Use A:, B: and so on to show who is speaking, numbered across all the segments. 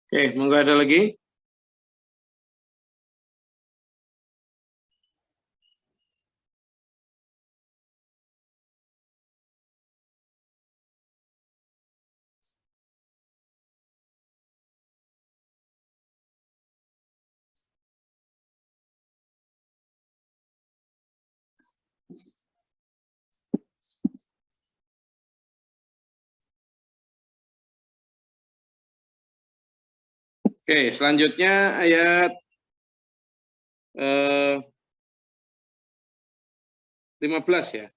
A: Oke, monggo ada lagi? Oke, selanjutnya ayat 15 ya.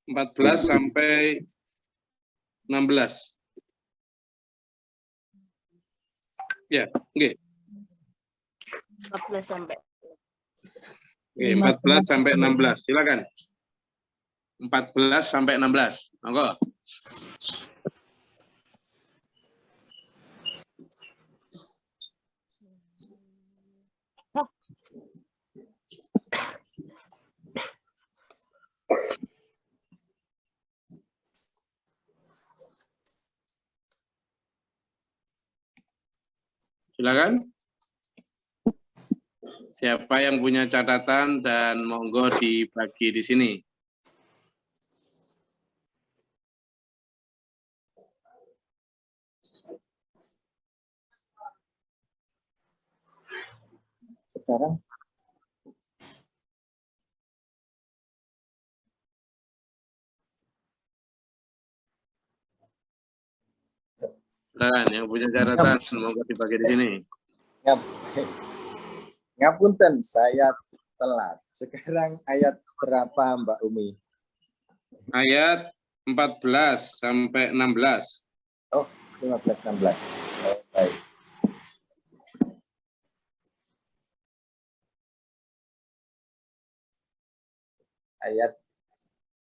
A: 14 sampai 16. Ya, oke.
B: 14 sampai.
A: Oke, 14 sampai 16. Silakan. 14 sampai 16. Monggo. Silakan. Siapa yang punya catatan dan monggo dibagi di sini.
C: Sekarang
A: Silakan yang punya catatan monggo dibagi di sini.
C: Ngapunten, saya telat. Sekarang ayat berapa Mbak Umi?
A: Ayat 14 sampai 16.
C: Oh, 15-16. Oh, baik. Ayat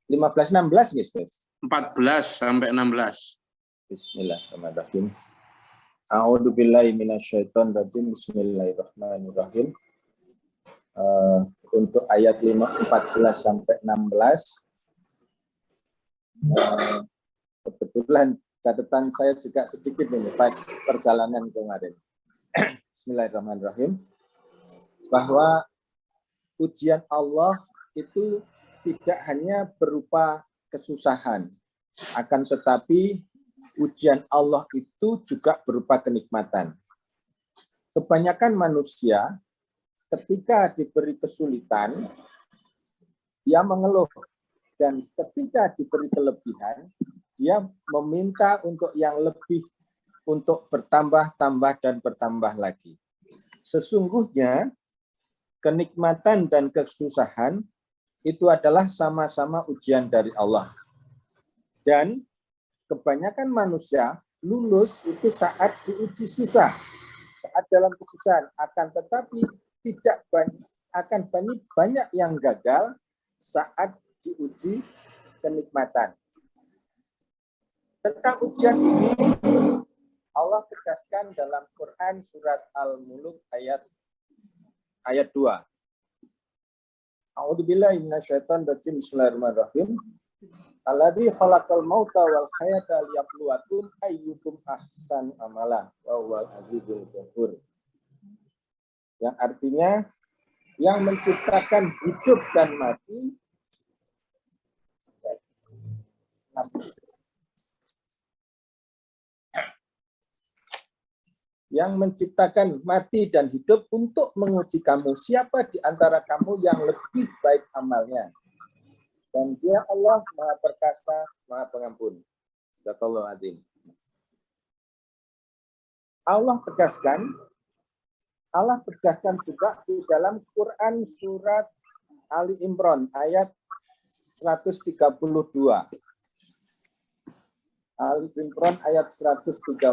C: 15-16, guys.
A: 14 sampai 16.
C: Bismillahirrahmanirrahim. A'udzubillahi minasyaitonirrajim. Bismillahirrahmanirrahim. Untuk ayat 14 sampai 16, kebetulan catatan saya juga sedikit ini pas perjalanan kemarin. Bismillahirrahmanirrahim. Bahwa ujian Allah itu tidak hanya berupa kesusahan, akan tetapi ujian Allah itu juga berupa kenikmatan. Kebanyakan manusia ketika diberi kesulitan, dia mengeluh. Dan ketika diberi kelebihan, dia meminta untuk yang lebih, untuk bertambah-tambah dan bertambah lagi. Sesungguhnya, kenikmatan dan kesusahan itu adalah sama-sama ujian dari Allah. Dan kebanyakan manusia lulus itu saat diuji susah, saat dalam kesusahan. Akan tetapi tidak banyak yang gagal saat diuji kenikmatan. Tentang ujian ini Allah tegaskan dalam Quran surat Al-Mulk ayat 2. A'udzubillahi minasyaitonirrajim. Bismillahirrahmanirrahim. Alladzi khalaqal mauta wal hayata liyabluwakum ayyukum ahsanu amala wa huwal azizul ghafur. Yang artinya yang menciptakan hidup dan mati, yang menciptakan mati dan hidup untuk menguji kamu, siapa di antara kamu yang lebih baik amalnya. Dan dia Allah Maha Perkasa, Maha Pengampun. Sadaqallahu adzim. Allah tegaskan juga di dalam Quran surat Ali Imran ayat 132. Ali Imran ayat 132.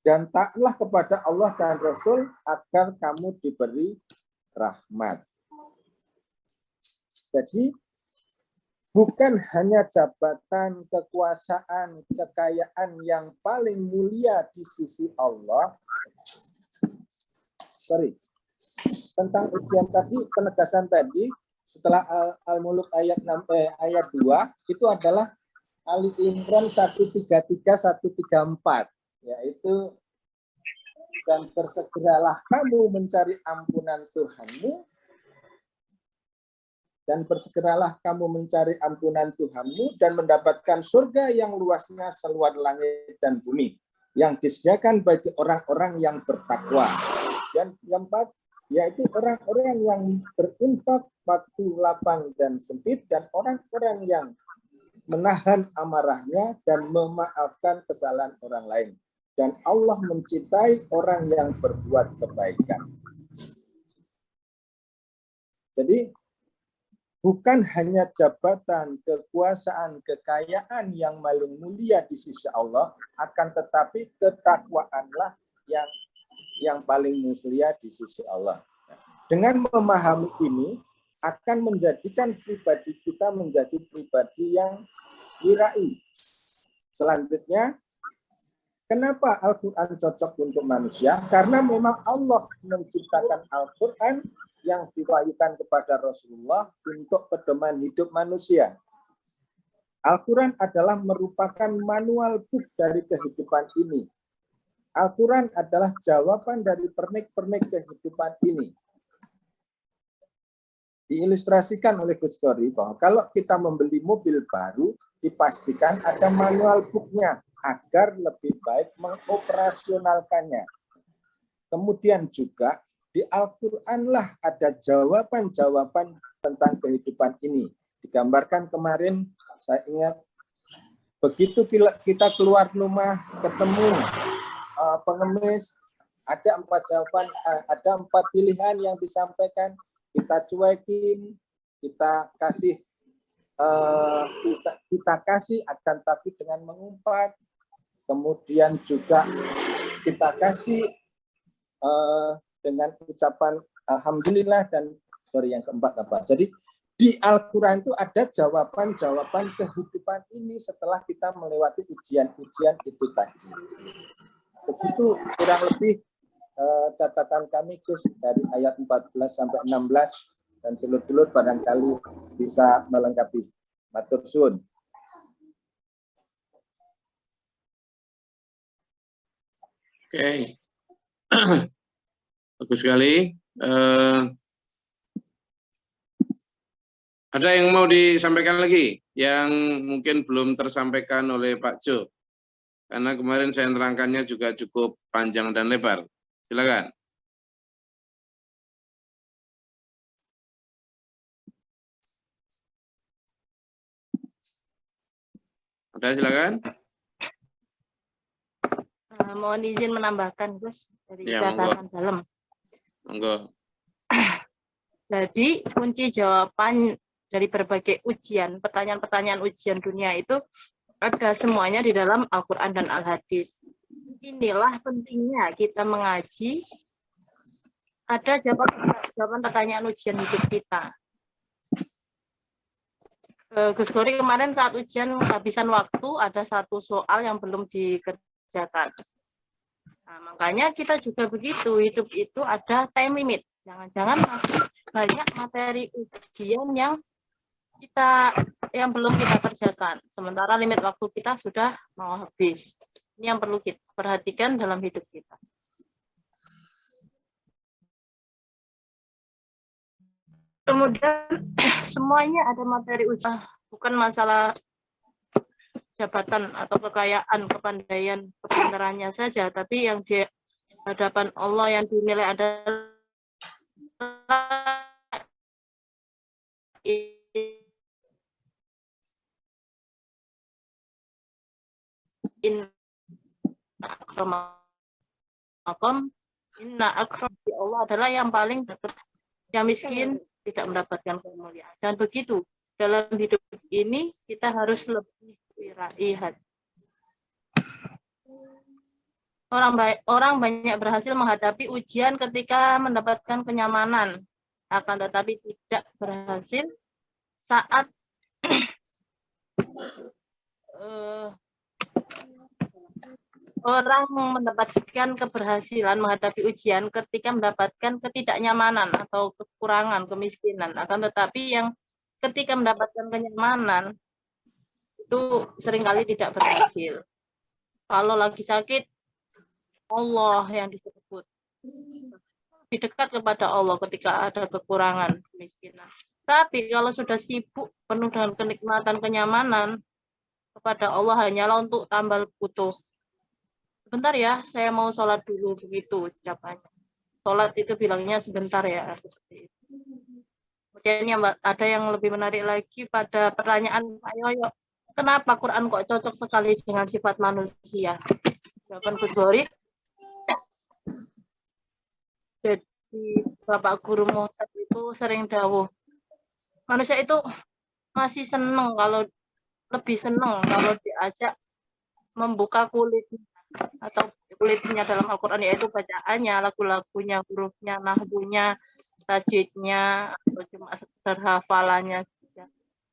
C: Dan taatlah kepada Allah dan Rasul agar kamu diberi rahmat. Jadi bukan hanya jabatan, kekuasaan, kekayaan yang paling mulia di sisi Allah. Tentang ujian tadi, penegasan tadi setelah Al-Mulk ayat 2 itu adalah Ali Imran 133-134, yaitu dan bersegeralah kamu mencari ampunan Tuhanmu, dan bersegeralah kamu mencari ampunan Tuhanmu dan mendapatkan surga yang luasnya seluas langit dan bumi, yang disediakan bagi orang-orang yang bertakwa. Dan yang keempat, yaitu orang-orang yang berinfak waktu lapang dan sempit, dan orang-orang yang menahan amarahnya dan memaafkan kesalahan orang lain. Dan Allah mencintai orang yang berbuat kebaikan. Jadi, bukan hanya jabatan, kekuasaan, kekayaan yang paling mulia di sisi Allah, akan tetapi ketakwaanlah yang paling mulia di sisi Allah. Dengan memahami ini, akan menjadikan pribadi kita menjadi pribadi yang wirai. Selanjutnya, kenapa Al-Quran cocok untuk manusia? Karena memang Allah menciptakan Al-Quran yang diwahyukan kepada Rasulullah untuk pedoman hidup manusia. Al-Quran adalah merupakan manual book dari kehidupan ini. Al-Quran adalah jawaban dari pernik-pernik kehidupan ini. Diilustrasikan oleh Gus Tori bahwa kalau kita membeli mobil baru, dipastikan ada manual booknya agar lebih baik mengoperasionalkannya. Kemudian juga di Al-Quranlah ada jawaban-jawaban tentang kehidupan ini. Digambarkan kemarin, saya ingat, begitu kita keluar rumah, ketemu pengemis, ada 4 jawaban, ada 4 pilihan yang disampaikan, kita cuekin, kita kasih akan tapi dengan mengumpat, kemudian juga kita kasih dengan ucapan alhamdulillah, dan yang keempat apa. Jadi di Al-Quran itu ada jawaban-jawaban kehidupan ini setelah kita melewati ujian-ujian itu tadi. Begitu kurang lebih catatan kami, Gus, dari ayat 14 sampai 16, dan dulur-dulur barangkali bisa melengkapi. Matur suwun.
A: Oke. Bagus sekali. Ada yang mau disampaikan lagi yang mungkin belum tersampaikan oleh Pak Jo? Karena kemarin saya terangkannya juga cukup panjang dan lebar. Silakan. Ada, silakan.
B: Mohon izin menambahkan, Gus, dari
A: Ya,
B: catatan dalam.
A: Monggo.
B: Jadi kunci jawaban dari berbagai ujian, pertanyaan-pertanyaan ujian dunia itu ada semuanya di dalam Al-Quran dan Al-Hadis. Inilah pentingnya kita mengaji, ada jawaban pertanyaan ujian hidup kita. Gus Gori kemarin saat ujian kehabisan waktu, ada 1 soal yang belum dikerjakan. Nah, makanya kita juga begitu, hidup itu ada time limit. Jangan-jangan masih banyak materi ujian yang belum kita kerjakan. Sementara limit waktu kita sudah mau habis. Ini yang perlu kita perhatikan dalam hidup kita. Kemudian semuanya ada materi ujian, bukan masalah jabatan atau kekayaan, kepandaian, kepintarannya saja, tapi yang di hadapan Allah yang dinilai adalah inna akram di Allah adalah yang paling dekat. Yang miskin tidak mendapatkan kemuliaan. Jangan begitu. Dalam hidup ini kita harus lebih wirai. Orang banyak berhasil menghadapi ujian ketika mendapatkan kenyamanan, akan tetapi tidak berhasil saat orang mendapatkan keberhasilan menghadapi ujian ketika mendapatkan ketidaknyamanan atau kekurangan, kemiskinan. Akan tetapi yang ketika mendapatkan kenyamanan itu seringkali tidak berhasil. Kalau lagi sakit, Allah yang disebut. Lebih dekat kepada Allah ketika ada kekurangan, kemiskinan. Tapi kalau sudah sibuk, penuh dengan kenikmatan, kenyamanan, kepada Allah hanyalah untuk tambal butuh. Sebentar ya, saya mau sholat dulu, begitu ucapannya. Sholat itu bilangnya sebentar ya. Seperti itu. Kemudian ada yang lebih menarik lagi pada pertanyaan Pak Yoyo. Kenapa Quran kok cocok sekali dengan sifat manusia? Jawaban Gus Gori. Jadi Bapak Guru Muhtar itu sering dawuh. Manusia itu masih senang lebih senang kalau diajak membuka kulitnya atau kulitnya dalam Al-Quran, yaitu bacaannya, lagu-lagunya, hurufnya, nahwunya, tajwidnya, atau cuma sekedar hafalannya saja.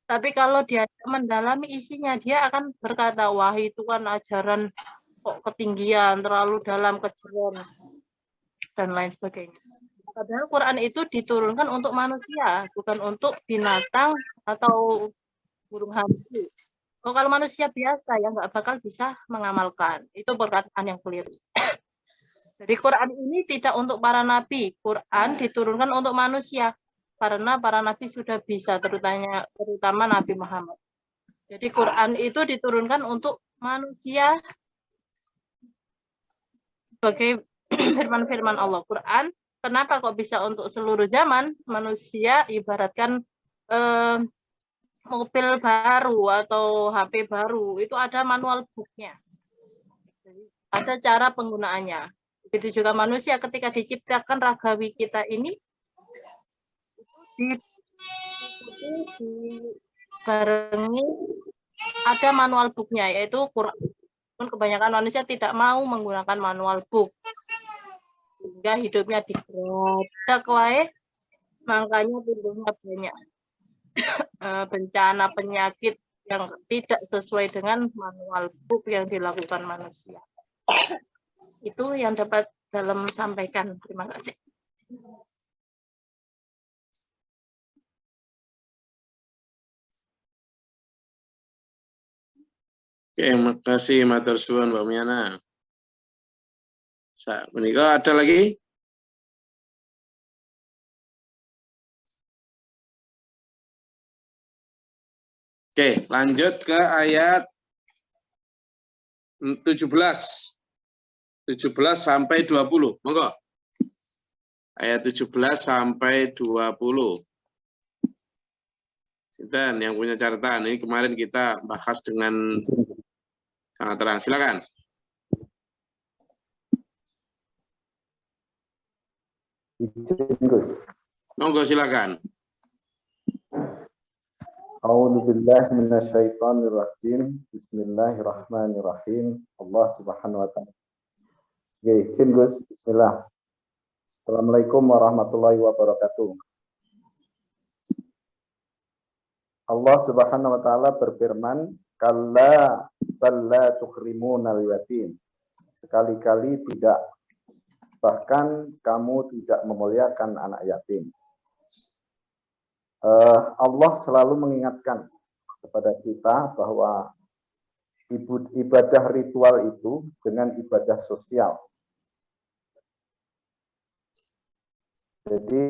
B: Tapi kalau dia mendalami isinya, dia akan berkata, wah itu kan ajaran kok ketinggian, terlalu dalam, kejauhan, dan lain sebagainya. Padahal Quran itu diturunkan untuk manusia, bukan untuk binatang atau burung hantu. Kalau manusia biasa ya nggak bakal bisa mengamalkan. Itu perkataan yang keliru. Jadi Quran ini tidak untuk para nabi. Quran diturunkan untuk manusia. Karena para nabi sudah bisa, terutama Nabi Muhammad. Jadi Quran itu diturunkan untuk manusia sebagai firman-firman Allah. Quran, kenapa kok bisa untuk seluruh zaman? Manusia ibaratkan mobil baru atau HP baru, itu ada manual book-nya. Ada cara penggunaannya. Begitu juga manusia ketika diciptakan ragawi kita ini, dibarengi ada manual book-nya, yaitu Quran. Kebanyakan manusia tidak mau menggunakan manual book. Sehingga hidupnya digerak wae, makanya timbulnya banyak bencana penyakit yang tidak sesuai dengan manual book yang dilakukan manusia. Itu yang dapat dalam sampaikan. Terima kasih.
A: Oke, makasih matur suwun Mbak Miana. Menika ada lagi? Oke, lanjut ke ayat 17. 17 sampai 20. Monggo. Ayat 17 sampai 20. Sinten yang punya catatan? Ini kemarin kita bahas dengan sangat terang. Silakan. Monggo silakan.
C: A'udzubillahi minasyaitonirrajim. Bismillahirrahmanirrahim. Allah Subhanahu wa taala. Oke, izin Gus. Bismillah. Assalamualaikum warahmatullahi wabarakatuh. Allah Subhanahu wa taala berfirman, "Kalla balla tukrimunal yatim." Sekali-kali tidak, bahkan kamu tidak memuliakan anak yatim. Allah selalu mengingatkan kepada kita bahwa ibadah ritual itu dengan ibadah sosial. Jadi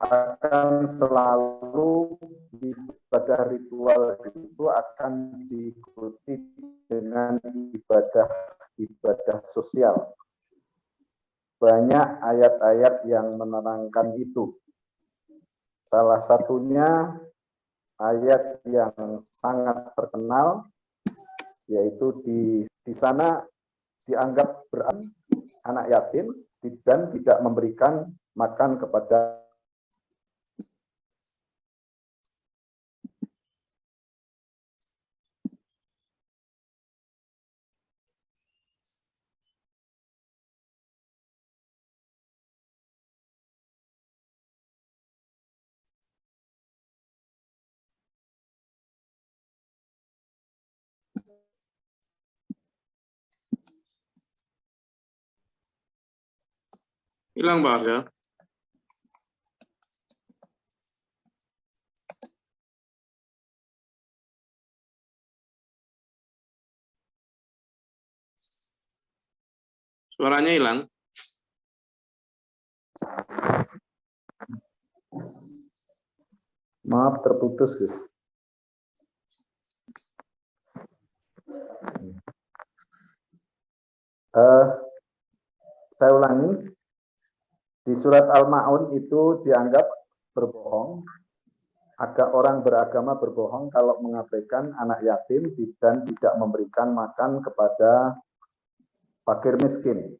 C: akan selalu ibadah ritual itu akan diikuti dengan ibadah sosial. Banyak ayat-ayat yang menerangkan itu. Salah satunya ayat yang sangat terkenal, yaitu di sana dianggap berarti anak yatim dan tidak memberikan makan kepada
A: Hilang Pak Arjo. Suaranya hilang.
C: Maaf, terputus, Gus. Saya ulangi, di surat Al-Ma'un itu dianggap berbohong. Ada orang beragama berbohong kalau mengabaikan anak yatim dan tidak memberikan makan kepada fakir miskin.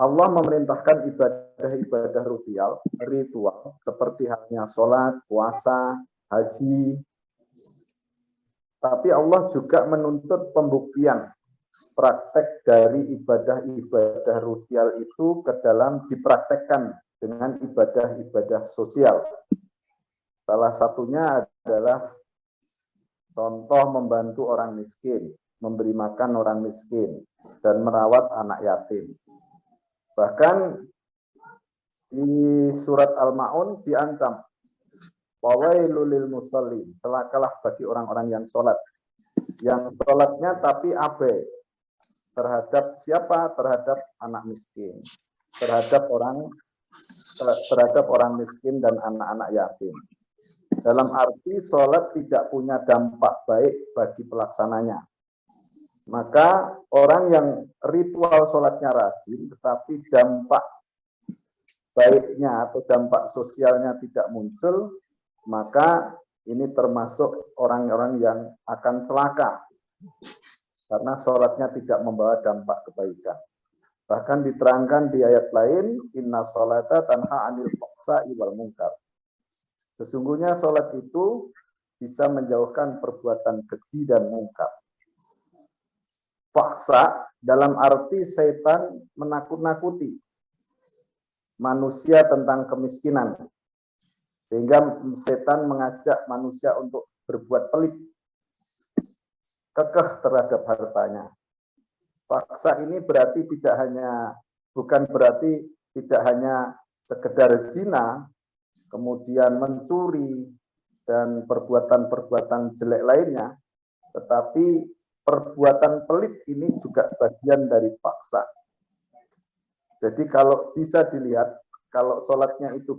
C: Allah memerintahkan ibadah-ibadah ritual seperti halnya sholat, puasa, haji. Tapi Allah juga menuntut pembuktian praktek dari ibadah-ibadah ritual itu ke dalam dipraktekkan dengan ibadah-ibadah sosial. Salah satunya adalah contoh membantu orang miskin, memberi makan orang miskin, dan merawat anak yatim. Bahkan di surat Al-Ma'un diancam, wawailul lil musallin, celakalah bagi orang-orang yang sholat. Yang sholatnya tapi abai. Terhadap siapa? Terhadap anak miskin. Terhadap orang miskin dan anak-anak yatim. Dalam arti sholat tidak punya dampak baik bagi pelaksananya. Maka orang yang ritual sholatnya rajin, tetapi dampak baiknya atau dampak sosialnya tidak muncul, maka ini termasuk orang-orang yang akan celaka. Karena sholatnya tidak membawa dampak kebaikan. Bahkan diterangkan di ayat lain, inna sholata tanha anil fahsya'i wal munkar. Sesungguhnya sholat itu bisa menjauhkan perbuatan keji dan mungkar. Faksa dalam arti setan menakut-nakuti manusia tentang kemiskinan. Sehingga setan mengajak manusia untuk berbuat pelit, kekeh terhadap hartanya. Faksa ini berarti bukan berarti tidak hanya sekedar zina, kemudian mencuri, dan perbuatan-perbuatan jelek lainnya, tetapi perbuatan pelit ini juga bagian dari paksa. Jadi kalau bisa dilihat, kalau sholatnya itu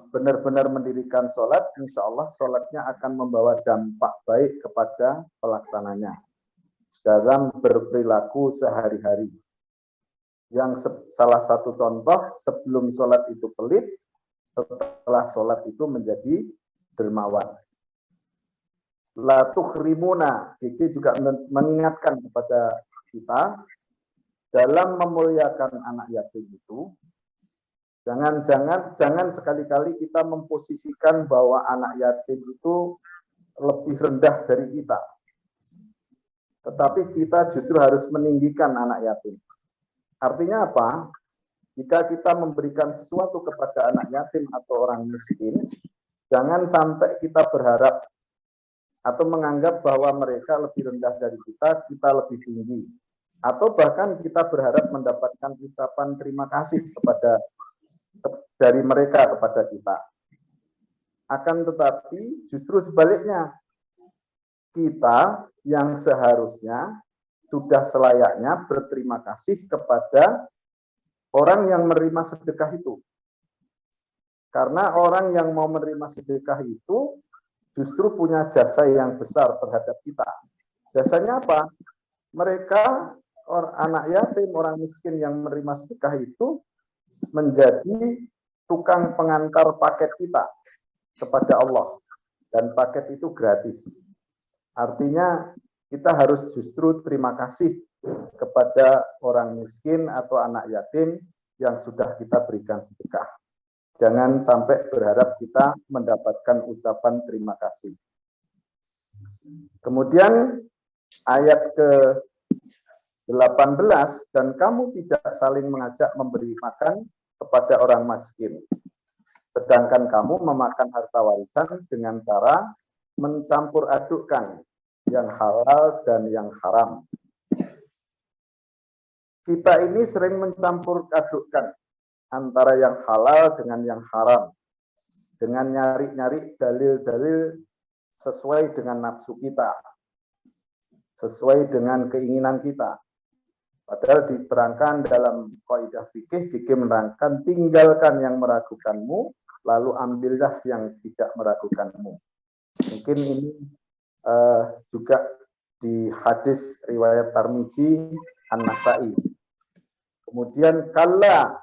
C: benar-benar mendirikan sholat, insya Allah sholatnya akan membawa dampak baik kepada pelaksananya dalam berperilaku sehari-hari. Yang salah satu contoh, sebelum sholat itu pelit, setelah sholat itu menjadi dermawan. La tukhrimuna, ini juga mengingatkan kepada kita dalam memuliakan anak yatim itu, jangan sekali-kali kita memposisikan bahwa anak yatim itu lebih rendah dari kita. Tetapi kita justru harus meninggikan anak yatim. Artinya apa? Jika kita memberikan sesuatu kepada anak yatim atau orang miskin, jangan sampai kita berharap atau menganggap bahwa mereka lebih rendah dari kita lebih tinggi. Atau bahkan kita berharap mendapatkan ucapan terima kasih dari mereka kepada kita. Akan tetapi justru sebaliknya, kita yang seharusnya sudah selayaknya berterima kasih kepada orang yang menerima sedekah itu. Karena orang yang mau menerima sedekah itu justru punya jasa yang besar terhadap kita. Jasanya apa? Mereka, anak yatim, orang miskin yang menerima sedekah itu menjadi tukang pengantar paket kita kepada Allah. Dan paket itu gratis. Artinya kita harus justru terima kasih kepada orang miskin atau anak yatim yang sudah kita berikan sedekah. Jangan sampai berharap kita mendapatkan ucapan terima kasih. Kemudian ayat ke-18, dan kamu tidak saling mengajak memberi makan kepada orang miskin. Sedangkan kamu memakan harta warisan dengan cara mencampur adukkan yang halal dan yang haram. Kita ini sering mencampur adukkan antara yang halal dengan yang haram, dengan nyari-nyari dalil-dalil sesuai dengan nafsu kita, sesuai dengan keinginan kita. Padahal diterangkan dalam kaidah fikih, Gigi menerangkan tinggalkan yang meragukanmu, lalu ambillah yang tidak meragukanmu. Mungkin ini juga di hadis riwayat Tirmidzi, An-Nasa'i. Kemudian kalla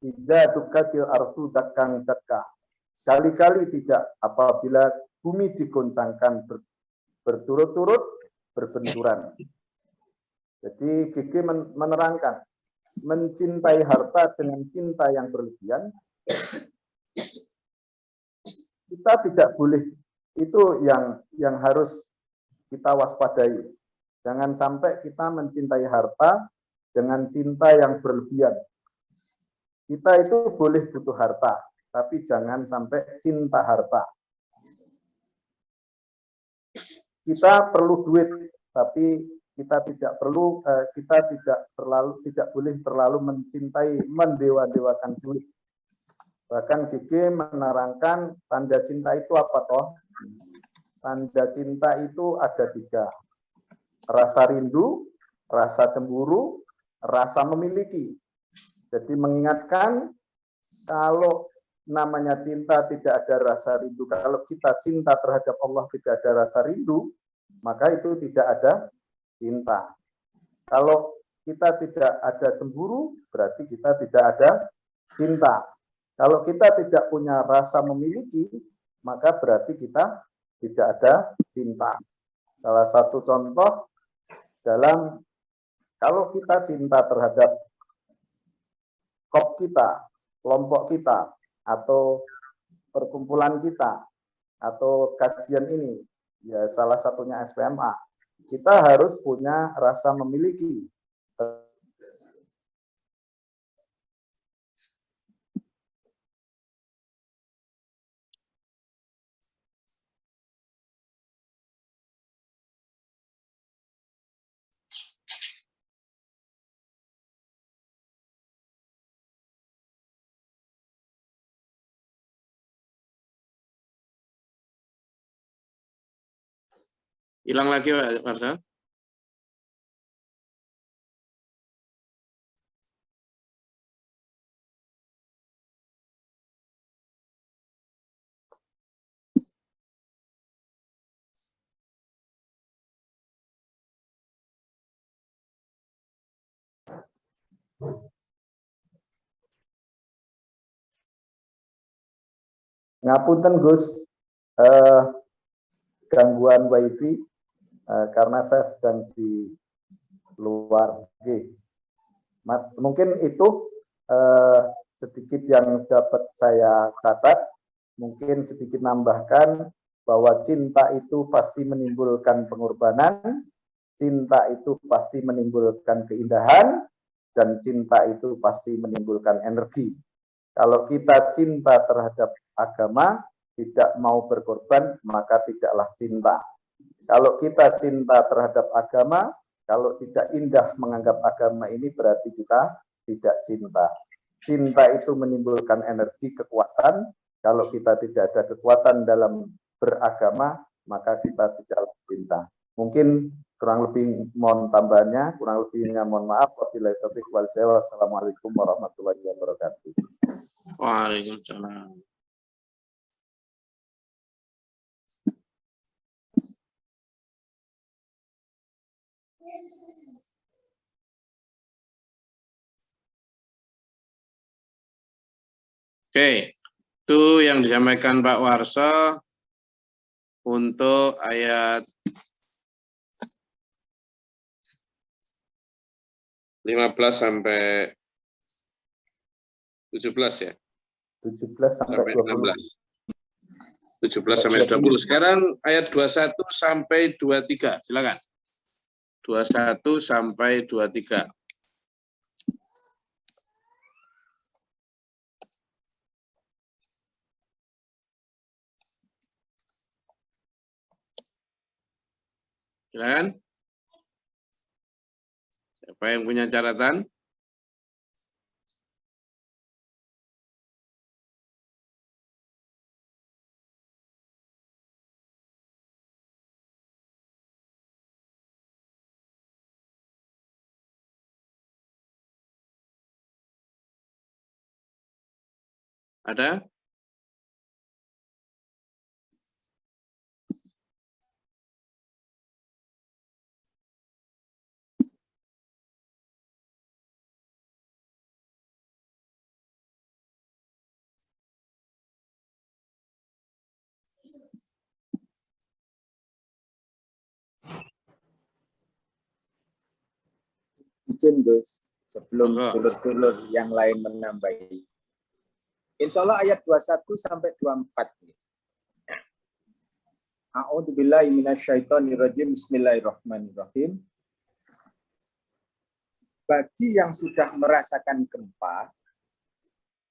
C: idza tukatil ardu dakang dakka. Kali-kali tidak apabila bumi digoncangkan berturut-turut berbenturan. Jadi Gigi menerangkan, mencintai harta dengan cinta yang berlebihan, kita tidak boleh, itu yang harus kita waspadai. Jangan sampai kita mencintai harta dengan cinta yang berlebihan. Kita itu boleh butuh harta, tapi jangan sampai cinta harta. Kita perlu duit, tapi kita tidak boleh terlalu mencintai, mendewa-dewakan duit. Bahkan Gigi menerangkan tanda cinta itu apa toh? Tanda cinta itu ada 3. Rasa rindu, rasa cemburu, rasa memiliki. Jadi mengingatkan kalau namanya cinta tidak ada rasa rindu. Kalau kita cinta terhadap Allah tidak ada rasa rindu, maka itu tidak ada cinta. Kalau kita tidak ada cemburu, berarti kita tidak ada cinta. Kalau kita tidak punya rasa memiliki, maka berarti kita tidak ada cinta. Salah satu contoh dalam kalau kita cinta terhadap kop kita, kelompok kita, atau perkumpulan kita, atau kajian ini, ya salah satunya SPMA, kita harus punya rasa memiliki.
A: Hilang lagi Pak Marcel.
C: Ngapunten Gus, gangguan wifi karena saya sedang di luar. Mungkin itu sedikit yang dapat saya catat. Mungkin sedikit nambahkan bahwa cinta itu pasti menimbulkan pengorbanan, cinta itu pasti menimbulkan keindahan, dan cinta itu pasti menimbulkan energi. Kalau kita cinta terhadap agama, tidak mau berkorban, maka tidaklah cinta. Kalau kita cinta terhadap agama, kalau tidak indah menganggap agama ini, berarti kita tidak cinta. Cinta itu menimbulkan energi, kekuatan. Kalau kita tidak ada kekuatan dalam beragama, maka kita tidaklah cinta. Mungkin kurang lebih mohon tambahannya, kurang lebihnya mohon maaf. Wabillahi taufiq wal hidayah. Wassalamualaikum warahmatullahi wabarakatuh.
A: Waalaikumsalam. Oke, itu yang disampaikan Pak Warso untuk ayat 15 sampai 17 ya.
C: 17 sampai 20.
A: 17 sampai 20. Sekarang ayat 21 sampai 23. Silakan. 21 sampai 23. Silakan. Siapa yang punya catatan? Ada?
C: Izin Gus, sebelum
A: Monggo.
C: dulur-dulur yang lain menambahi. Insya Allah ayat 21 sampai 24. A'udzubillahi minasyaitonirrajim. Bismillahirrahmanirrahim. Bagi yang sudah merasakan gempa,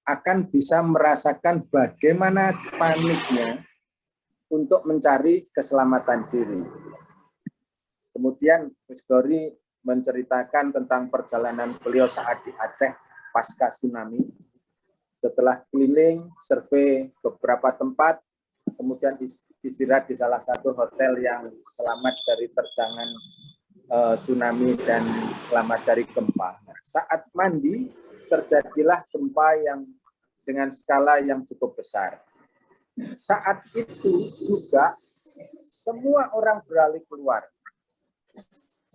C: akan bisa merasakan bagaimana paniknya untuk mencari keselamatan diri. Kemudian Gus Gori menceritakan tentang perjalanan beliau saat di Aceh pasca tsunami. Setelah keliling, survei beberapa tempat, kemudian istirahat di salah satu hotel yang selamat dari terjangan tsunami dan selamat dari gempa. Saat mandi, terjadilah gempa yang dengan skala yang cukup besar. Saat itu juga semua orang beralih keluar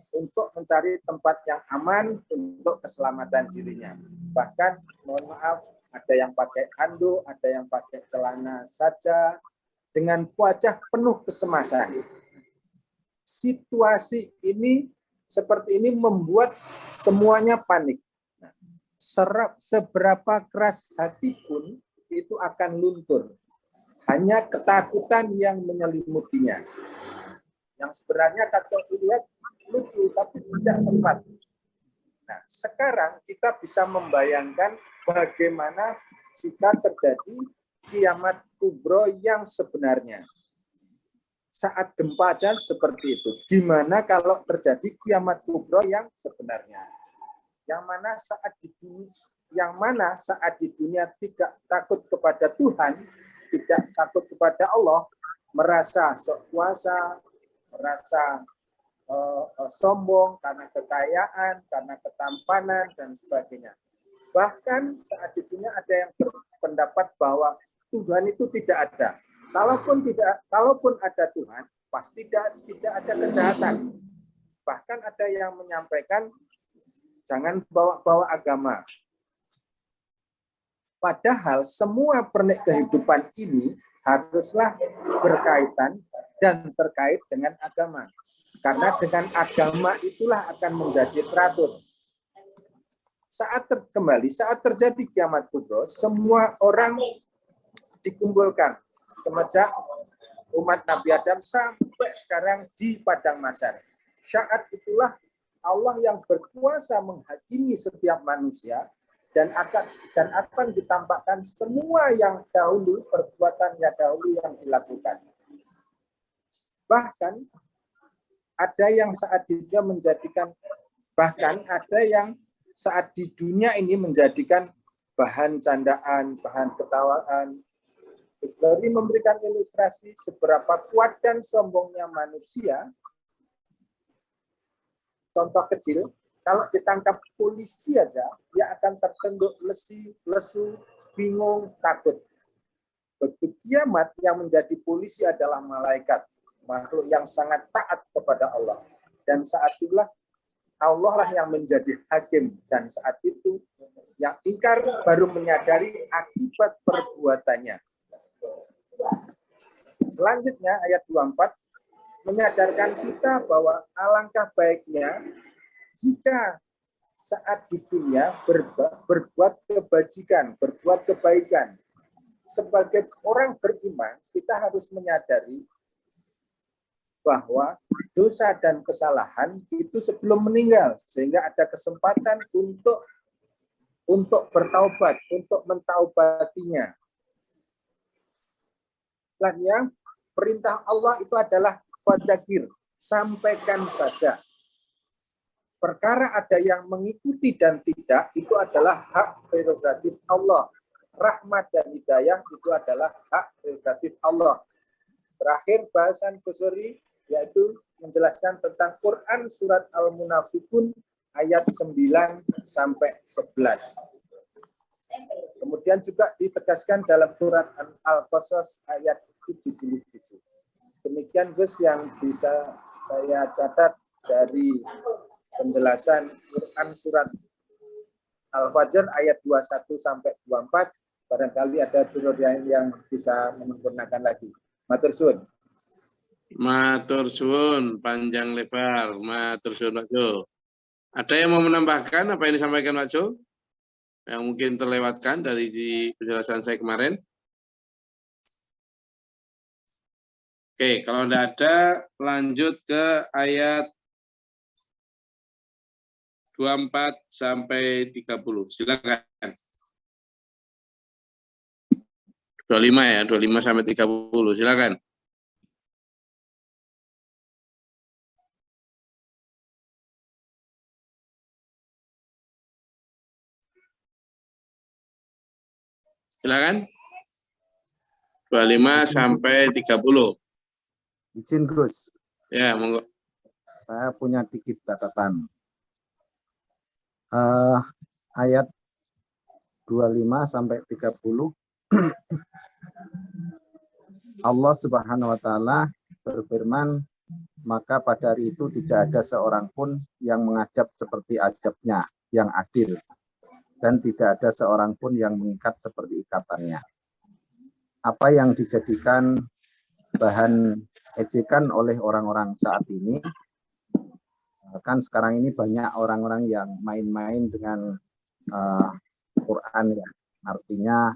C: untuk mencari tempat yang aman untuk keselamatan dirinya. Bahkan, mohon maaf, ada yang pakai handuk, ada yang pakai celana saja, dengan wajah penuh kesemasan. Situasi ini seperti ini membuat semuanya panik. Seberapa keras hati pun itu akan luntur. Hanya ketakutan yang menyelimutinya. Yang sebenarnya kalau dilihat lucu, tapi tidak sempat. Nah, sekarang kita bisa membayangkan bagaimana jika terjadi kiamat kubro yang sebenarnya. Saat gempa aja seperti itu. Gimana kalau terjadi kiamat kubro yang sebenarnya? Yang mana saat di dunia tidak takut kepada Tuhan, tidak takut kepada Allah, merasa sok kuasa, merasa sombong karena kekayaan, karena ketampanan, dan sebagainya. Bahkan saat di dunia ada yang berpendapat bahwa Tuhan itu tidak ada. Kalaupun ada Tuhan, pasti tidak ada kejahatan. Bahkan ada yang menyampaikan jangan bawa-bawa agama. Padahal semua pernik kehidupan ini haruslah berkaitan dan terkait dengan agama. Karena dengan agama itulah akan menjadi teratur. Saat terjadi kiamat kubro, semua orang dikumpulkan. Semenjak umat Nabi Adam sampai sekarang di padang mahsyar. Saat itulah Allah yang berkuasa menghakimi setiap manusia dan akan ditampakkan semua yang dahulu, perbuatan yang dahulu yang dilakukan. Bahkan ada yang saat di dunia saat di dunia ini menjadikan bahan candaan, bahan ketawaan. Jadi memberikan ilustrasi seberapa kuat dan sombongnya manusia. Contoh kecil, kalau ditangkap polisi aja, dia akan tertunduk lesu, bingung, takut. Begitu kiamat yang menjadi polisi adalah malaikat, makhluk yang sangat taat kepada Allah. Dan saat itulah Allah lah yang menjadi hakim. Dan saat itu yang ingkar baru menyadari akibat perbuatannya. Selanjutnya ayat 24 menyadarkan kita bahwa alangkah baiknya jika saat di dunia berbuat kebajikan, berbuat kebaikan. Sebagai orang beriman, kita harus menyadari bahwa dosa dan kesalahan itu sebelum meninggal, sehingga ada kesempatan untuk bertaubat, untuk mentaubatinya. Selanjutnya, perintah Allah itu adalah fadzakir, sampaikan saja. Perkara ada yang mengikuti dan tidak, itu adalah hak prerogatif Allah. Rahmat dan hidayah itu adalah hak prerogatif Allah. Terakhir bahasan Ghazali yaitu menjelaskan tentang Quran surat Al-Munafikun ayat 9 sampai 11. Kemudian juga ditegaskan dalam surat Al-Qasas ayat 77. Demikian Gus yang bisa saya catat dari penjelasan Quran surat Al-Fajr ayat 21 sampai 24. Barangkali ada turut yang bisa menyempurnakan lagi. Matur suwun.
A: Matur suwun, panjang lebar. Matur suwun, Pak Jo. Ada yang mau menambahkan apa yang disampaikan Pak Jo? Yang mungkin terlewatkan dari penjelasan saya kemarin? Oke, kalau tidak ada, lanjut ke ayat 24 sampai 30. Silakan. 25 ya, 25 sampai 30. Silakan. Silakan. 25 sampai 30.
D: Izin Gus.
A: Ya, monggo.
D: Saya punya dikit catatan. Ayat 25 sampai 30. Allah Subhanahu wa taala berfirman, maka pada hari itu tidak ada seorang pun yang mengajab seperti ajabnya yang adil, dan tidak ada seorang pun yang mengikat seperti ikatannya. Apa yang dijadikan bahan ejekan oleh orang-orang saat ini, kan sekarang ini banyak orang-orang yang main-main dengan Quran ya. Artinya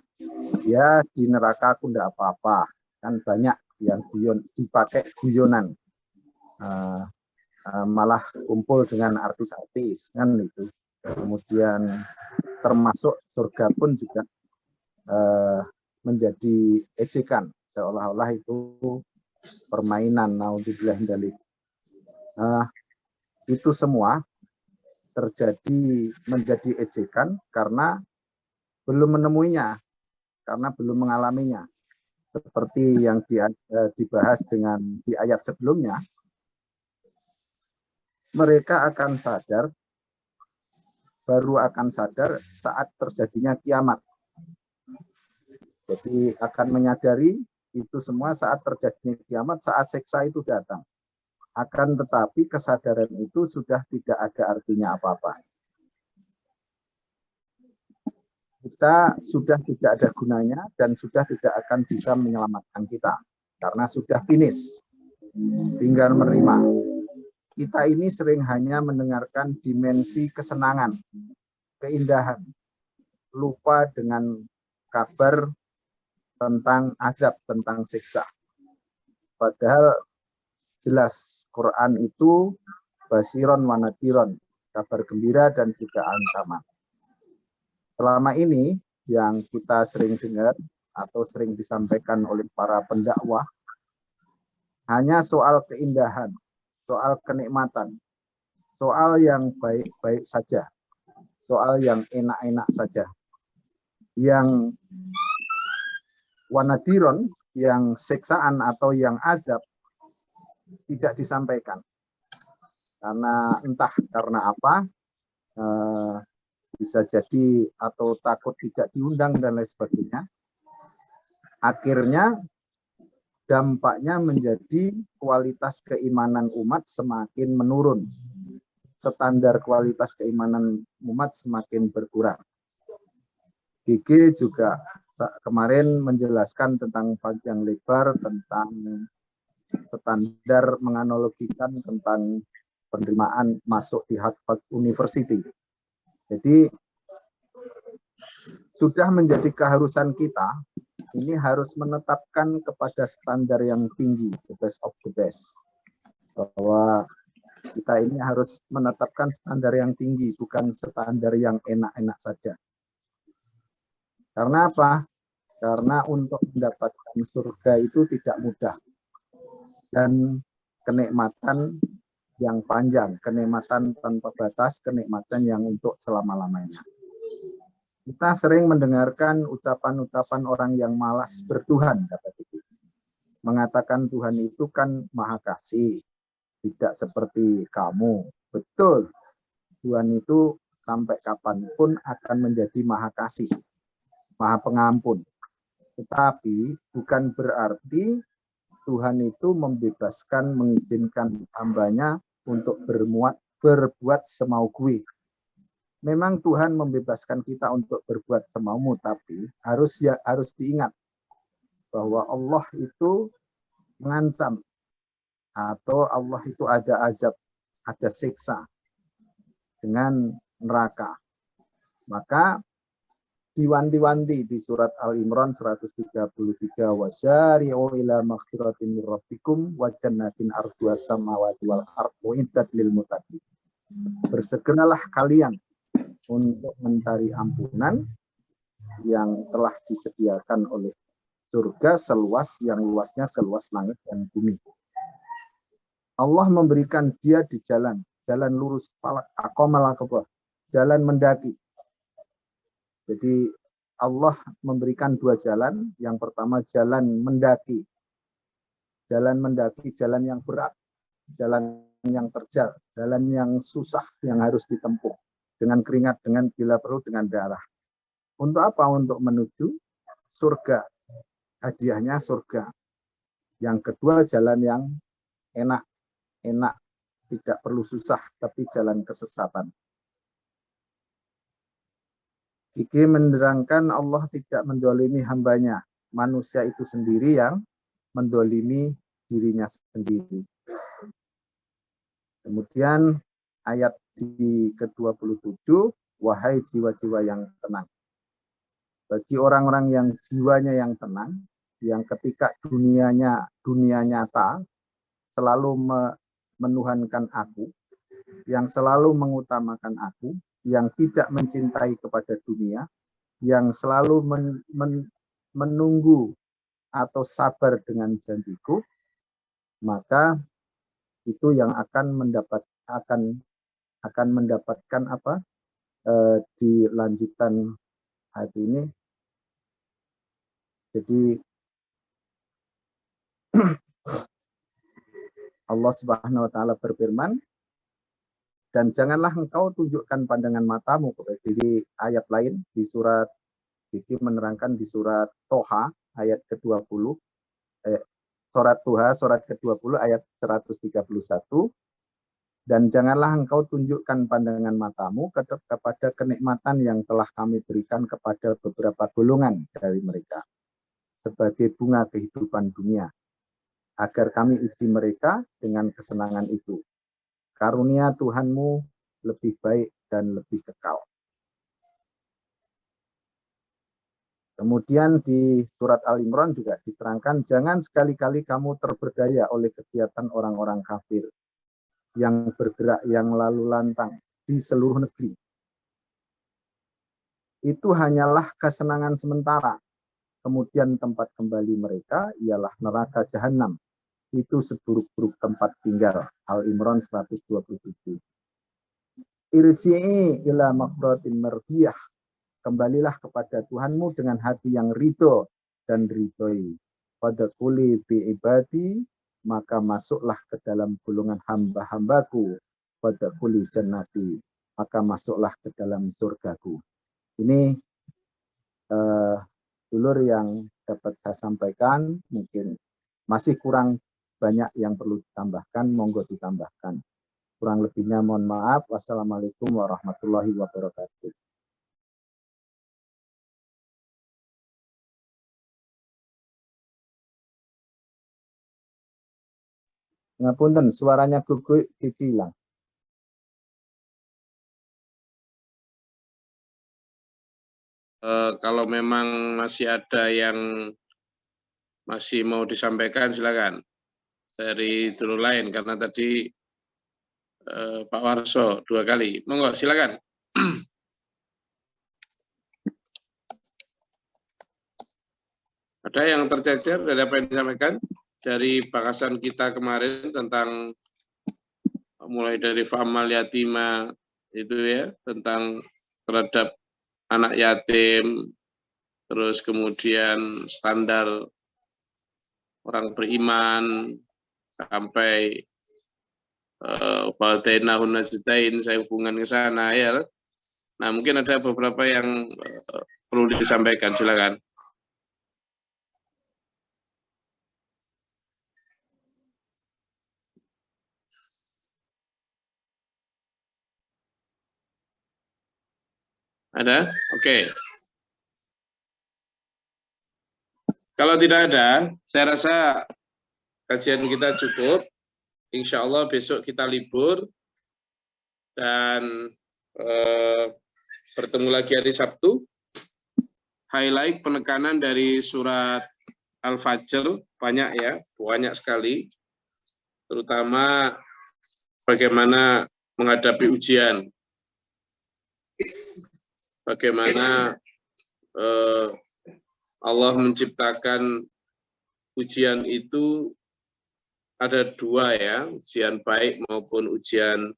D: ya di neraka aku enggak apa-apa. Kan banyak yang dipakai guyonan. Malah kumpul dengan artis-artis kan itu. Kemudian termasuk surga pun juga menjadi ejekan, seolah-olah itu permainan. Naudzubillah min dzalik. Itu semua terjadi menjadi ejekan karena belum menemuinya, karena belum mengalaminya. Seperti yang dibahas di ayat sebelumnya, mereka akan sadar, baru akan sadar saat terjadinya kiamat. Jadi akan menyadari itu semua saat terjadinya kiamat, saat siksa itu datang. Akan tetapi kesadaran itu sudah tidak ada artinya apa-apa. Kita sudah tidak ada gunanya dan sudah tidak akan bisa menyelamatkan kita. Karena sudah finish. Tinggal menerima. Kita ini sering hanya mendengarkan dimensi kesenangan, keindahan. Lupa dengan kabar tentang azab, tentang siksa. Padahal jelas Quran itu basiron wa nadiron, kabar gembira dan juga ancaman. Selama ini yang kita sering dengar atau sering disampaikan oleh para pendakwah hanya soal keindahan, soal kenikmatan, soal yang baik-baik saja, soal yang enak-enak saja. Yang wanadiron, yang siksaan atau yang azab tidak disampaikan. Karena entah karena apa, bisa jadi atau takut tidak diundang dan lain sebagainya. Akhirnya dampaknya menjadi kualitas keimanan umat semakin menurun. Standar kualitas keimanan umat semakin berkurang. GG juga kemarin menjelaskan tentang panjang lebar, tentang standar menganalogikan tentang penerimaan masuk di Harvard University. Jadi sudah menjadi keharusan kita, ini harus menetapkan kepada standar yang tinggi, the best of the best. Bahwa kita ini harus menetapkan standar yang tinggi, bukan standar yang enak-enak saja. Karena apa? Karena untuk mendapatkan surga itu tidak mudah. Dan kenikmatan yang panjang, kenikmatan tanpa batas, kenikmatan yang untuk selama-lamanya. Kita sering mendengarkan ucapan-ucapan orang yang malas bertuhan, kata itu. Mengatakan Tuhan itu kan maha kasih, tidak seperti kamu. Betul, Tuhan itu sampai kapanpun akan menjadi maha kasih. Maha Pengampun. Tetapi bukan berarti Tuhan itu membebaskan, mengizinkan hambanya untuk berbuat semau gue. Memang Tuhan membebaskan kita untuk berbuat semaumu, tapi harus diingat bahwa Allah itu mengancam, atau Allah itu ada azab, ada siksa dengan neraka. Maka diwanti-wanti di surat Al-Imran 133, wasari'u ila maghfiratin min rabbikum wa jannatin arduhas samawati wal ardu uiddat lil muttaqin. Bersegeralah kalian untuk mencari ampunan yang telah disediakan oleh surga seluas yang luasnya seluas langit dan bumi. Allah memberikan dia di jalan lurus, jalan mendaki. Jadi Allah memberikan dua jalan. Yang pertama jalan mendaki. Jalan mendaki, jalan yang berat, jalan yang terjal, jalan yang susah yang harus ditempuh dengan keringat, dengan bila perlu dengan darah. Untuk apa? Untuk menuju surga. Hadiahnya surga. Yang kedua jalan yang enak, tidak perlu susah, tapi jalan kesesatan. Iki menerangkan Allah tidak mendolimi hambanya. Manusia itu sendiri yang mendolimi dirinya sendiri. Kemudian ayat di ke-27, wahai jiwa-jiwa yang tenang. Bagi orang-orang yang jiwanya yang tenang, yang ketika dunia nyata selalu menuhankan aku, yang selalu mengutamakan aku, yang tidak mencintai kepada dunia, yang selalu menunggu atau sabar dengan janjiku, maka itu yang akan mendapatkan apa di lanjutan ayat ini. Jadi Allah Subhanahu wa taala berfirman, dan janganlah engkau tunjukkan pandangan matamu kepada diri. Ayat lain di surat Iki menerangkan di surat Toha ayat ke-20, surat Toha surat ke-20 ayat 131. Dan janganlah engkau tunjukkan pandangan matamu kepada kenikmatan yang telah kami berikan kepada beberapa golongan dari mereka sebagai bunga kehidupan dunia, agar kami uji mereka dengan kesenangan itu. Karunia Tuhanmu lebih baik dan lebih kekal. Kemudian di surat Al-Imran juga diterangkan, jangan sekali-kali kamu terberdaya oleh kegiatan orang-orang kafir yang bergerak, yang lalu lantang di seluruh negeri. Itu hanyalah kesenangan sementara. Kemudian tempat kembali mereka ialah neraka jahanam. Itu seburuk-buruk tempat tinggal. Al-Imran 127. Irji'i ila maghfiratin mardiyah. Kembalilah kepada Tuhanmu dengan hati yang ridho dan ridhoi. Fadkhuli bi ibadi, maka masuklah ke dalam golongan hamba-hambaku. Fadkhuli jannati, maka masuklah ke dalam surgaku. Ini dulur yang dapat saya sampaikan. Mungkin masih kurang banyak yang perlu ditambahkan, monggo ditambahkan. Kurang lebihnya mohon maaf. Wassalamualaikum warahmatullahi wabarakatuh. Ngapunten, suaranya Gugu hilang.
A: Kalau memang masih ada yang masih mau disampaikan, silakan. Dari dulu lain, karena tadi Pak Warso 2 kali. Monggo, silakan. Ada yang tercecer dari apa yang disampaikan? Dari bahasan kita kemarin tentang mulai dari Famal Yatima, itu ya, tentang terhadap anak yatim, terus kemudian standar orang beriman, sampai Baldainahun Najidain, saya hubungan ke sana ya. Nah, mungkin ada beberapa yang perlu disampaikan? Silakan. Ada? Oke. Kalau tidak ada, saya rasa kajian kita cukup. Insya Allah besok kita libur dan bertemu lagi hari Sabtu. Highlight penekanan dari surat Al-Fajr banyak ya, banyak sekali. Terutama bagaimana menghadapi ujian. Bagaimana Allah menciptakan ujian itu ada dua ya, ujian baik maupun ujian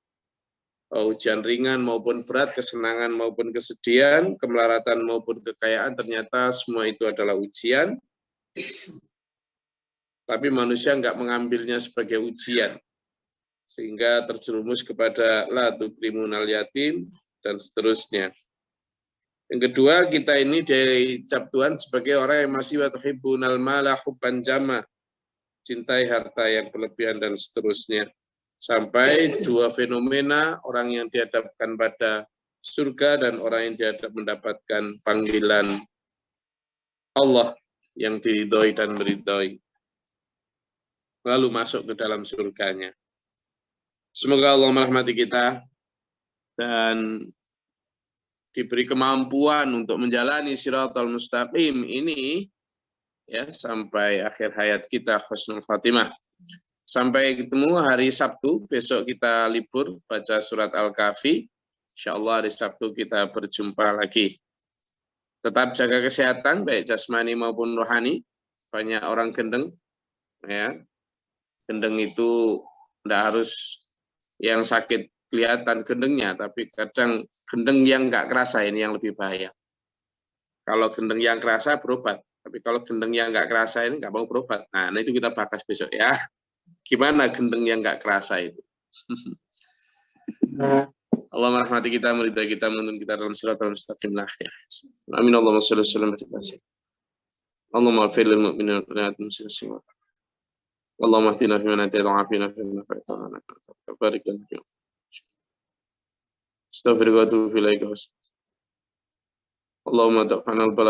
A: ringan maupun berat, kesenangan maupun kesedihan, kemelaratan maupun kekayaan, ternyata semua itu adalah ujian. Tapi manusia nggak mengambilnya sebagai ujian, sehingga terjerumus kepada la tukrimunal yatim dan seterusnya. Yang kedua, kita ini dicap Tuhan sebagai orang yang masih wa tuhibbunal mala hubban jama, cintai harta yang berlebihan dan seterusnya. Sampai dua fenomena, orang yang dihadapkan pada surga dan orang yang mendapatkan panggilan Allah yang diridhoi dan meridhoi, lalu masuk ke dalam surganya. Semoga Allah merahmati kita dan diberi kemampuan untuk menjalani Shiratal Mustaqim ini ya sampai akhir hayat kita, husnul khatimah. Sampai ketemu hari Sabtu, besok kita libur baca surat Al-Kahfi. Insyaallah hari Sabtu kita berjumpa lagi. Tetap jaga kesehatan baik jasmani maupun rohani. Banyak orang gendeng ya. Gendeng itu tidak harus yang sakit kelihatan gendengnya, tapi kadang gendeng yang nggak kerasa ini yang lebih bahaya. Kalau gendeng yang kerasa berobat, tapi kalau gendeng yang nggak kerasa ini nggak mau berobat. Nah itu kita bahas besok ya. Gimana gendeng yang nggak kerasa itu? Allah merahmati kita, meridai kita, menuntun kita dalam Shiratal Mustaqim lah ya. Amin. Allahumma shalli wa sallim. Allahumma ighfir lil mu'minina wal muslimin. Allahumma hdina fi man hadayta wa afina fi man afayta. Barik lana fi. Astaghfiruka wa atubu ilaik. Allahumma da'fana al-bala